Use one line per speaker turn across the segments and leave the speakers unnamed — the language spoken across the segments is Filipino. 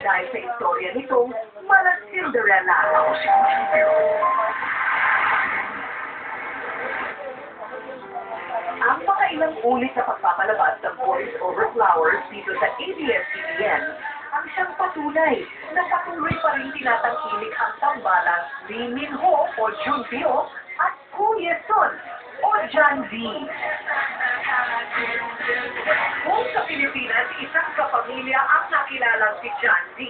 dahil sa istorya nitong Mala Cinderella. Ang makailang ulit na pagpapalabas ng Boys Over Flowers dito sa ABS-CBN ang siyang patunay na patuloy pa rin tinatangkilik ang tambalang ni Minho o Junpyo at Kuya Son o John D. Kung sa Pilipinas, isang kapamilya ang nakilalang si John D,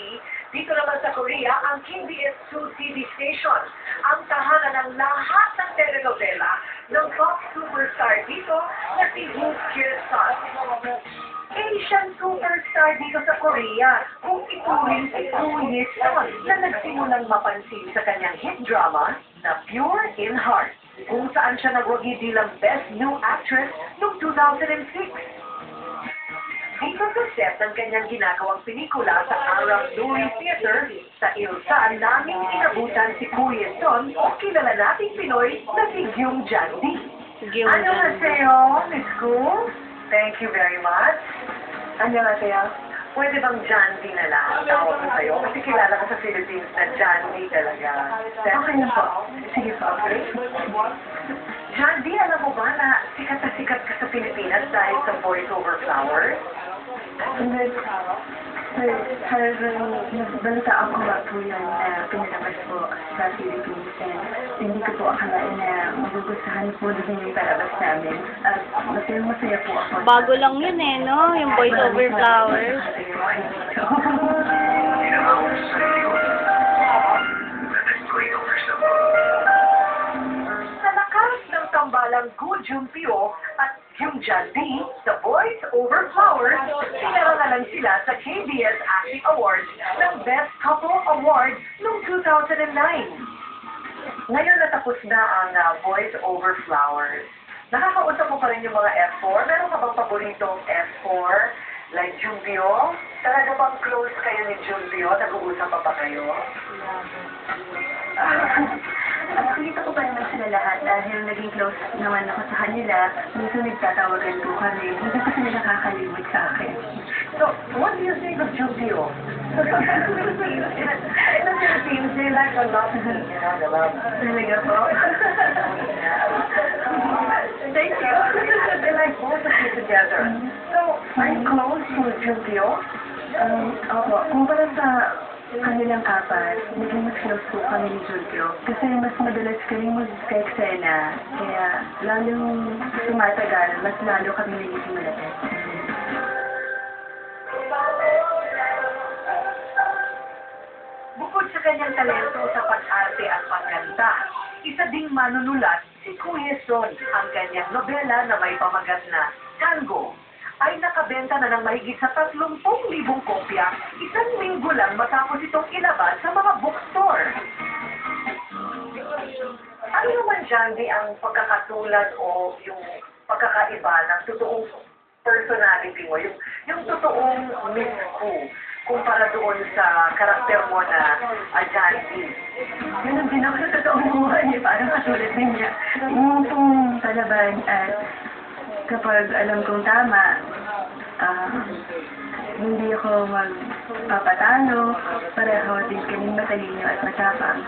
dito naman sa Korea, ang KBS2 TV station ang tahanan ng lahat ng telenovela ng top superstar dito na si Woo Kil-sun. Asian superstar dito sa Korea kung ituring si Woo Ye-sun na nagsimulang mapansin sa kanyang hit drama na Pure in Heart, kung saan siya nagwagi bilang Best New Actress noong 2006. Dito sa set ng kanyang ginagawang pelikula sa Arab Nuri Theater sa Ilsan, naming inabutan si Kuya Son o kilala nating Pinoy na si Gyung Jandi. Annyeonghaseyo, Miss Gu. Thank you very much. Annyeonghaseyo. Pwede bang Jandi na lang ang tawag ko sa'yo? Kasi kilala ka sa Philippines na Jandi talaga. Okay na po. Sige po. Okay? Jandi, alam mo ba na sikat ka sa Pilipinas dahil sa Boys Over Flowers?
Hindi. Talagang nagbalita ako nga po yan na pinalabas po sa Philippines and hindi ko po akalain na magugustuhan po din yung palabas namin. At masaya po ako.
Bago lang yun eh, no? Yung Boys Over Flowers.
Sa lakas ng tambalang Gu Junpyo at Gyung Jandi, The Boys Over Flowers, pinarangalan sila sa KBS Acting Awards ng Best Couple Award noong 2009. Ngayon natapos na ang Boys Over Flowers. Nakakausap mo pa rin yung mga F4? Meron ka bang paboritong F4? Like Junpyo? Talaga bang close kayo ni Junpyo? Nag-uusap pa ba kayo?
Nakikita ko pa naman sila lahat dahil naging close naman ako sa kanila. Minsan nagtatawagan ko kami. Hindi ko sila nakakalimot sa akin.
So, what do you think of Junpyo? In the Philippines, they like a lot of him.
Talaga po?
Thank you. They like both of you together. So, are you close to Junpyo?
Opo. Kumpara sa kanilang apat, naging mas close po kami ni Julio. Kasi mas madalas kami mag-eksena. Kaya lalong tumatagal, mas lalo kami nagiging malapit.
Bukod sa kanyang talento sa pag-arte at pagkanta, isa ding manunulat si Kuya Son. Ang kanyang nobela na may pamagat na Tango ay nakabenta na ng mahigit sa 30,000 kopya, isang linggo lang matapos itong ilabas sa mga bookstore. Ano naman, Jandi, ang pagkakatulad o yung pagkakaiba ng totoong personality mo, yung totoong Miss Gu, kumpara doon sa karakter mo na Jandi?
Ganun din ako sa totoong buhay, parang katulad din niya. Yung pong palaban at kapag alam kong tama, hindi ako magpapatalo, pareho din kaming matalino at matapang.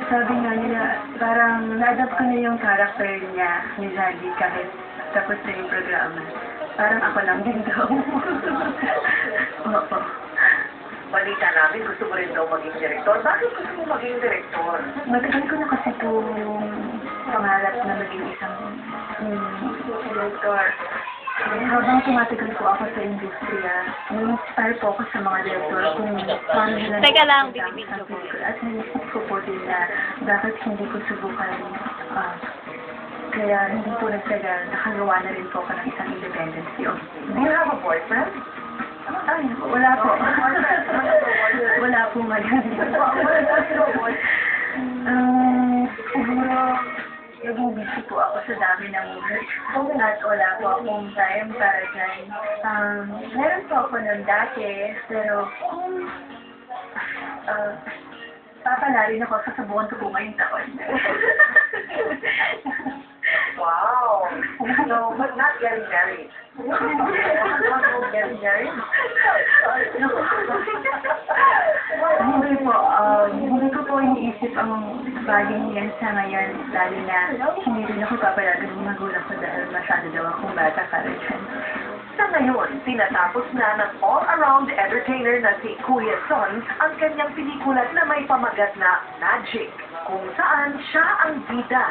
Sabi nga nila, parang na-adapt ko na yung character niya ni Zadie kahit tapos na yung programa. Parang ako lang din daw. Opo.
Balita namin, gusto mo rin daw maging direktor. Bakit gusto mo maging direktor?
Matagal ko na kasi itong pangarap na maging isang direktor. Habang tumatagal po ako sa industriya, na-inspire po ako sa mga direktor kung paano nila
Teka lang,
ang
binibidyo ko.
at naisip ko po din na bakit hindi ko subukan. Kaya hindi po nagtagal, nakagawa na rin po ako ng isang independent film.
Do you have a boyfriend?
Ay, wala po. Wala po ngayon. Siguro, naging busy po ako sa dami ng work. At wala po akong time para dyan. Meron po ako ng dati, pero kung papalarin ako, sasabukan ko po ngayong taon.
Wow. No, but not getting married. Getting married?
Hindi ko po iniisip ang bagay yan sa ngayon, lalo na hindi rin ako papalagan ng magulang ko dahil masyado daw akong bata para dyan.
Sa ngayon, tinatapos na ng all-around entertainer na si Kuya Son ang kanyang pelikula na may pamagat na Magic, kung saan siya ang bida,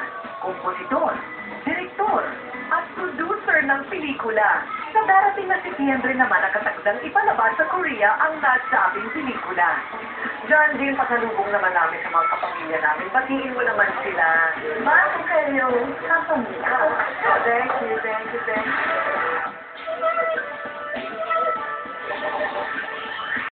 kompositor, direktor, at producer ng pelikula. Sa darating na Setyembre naman nakatakdang ipalabas sa Korea ang nasabing pelikula. Diyan din pasalubong naman namin sa mga kapamilya namin. Batiin mo naman sila. Bago kayo kapamilya. Thank you, thank you, thank you.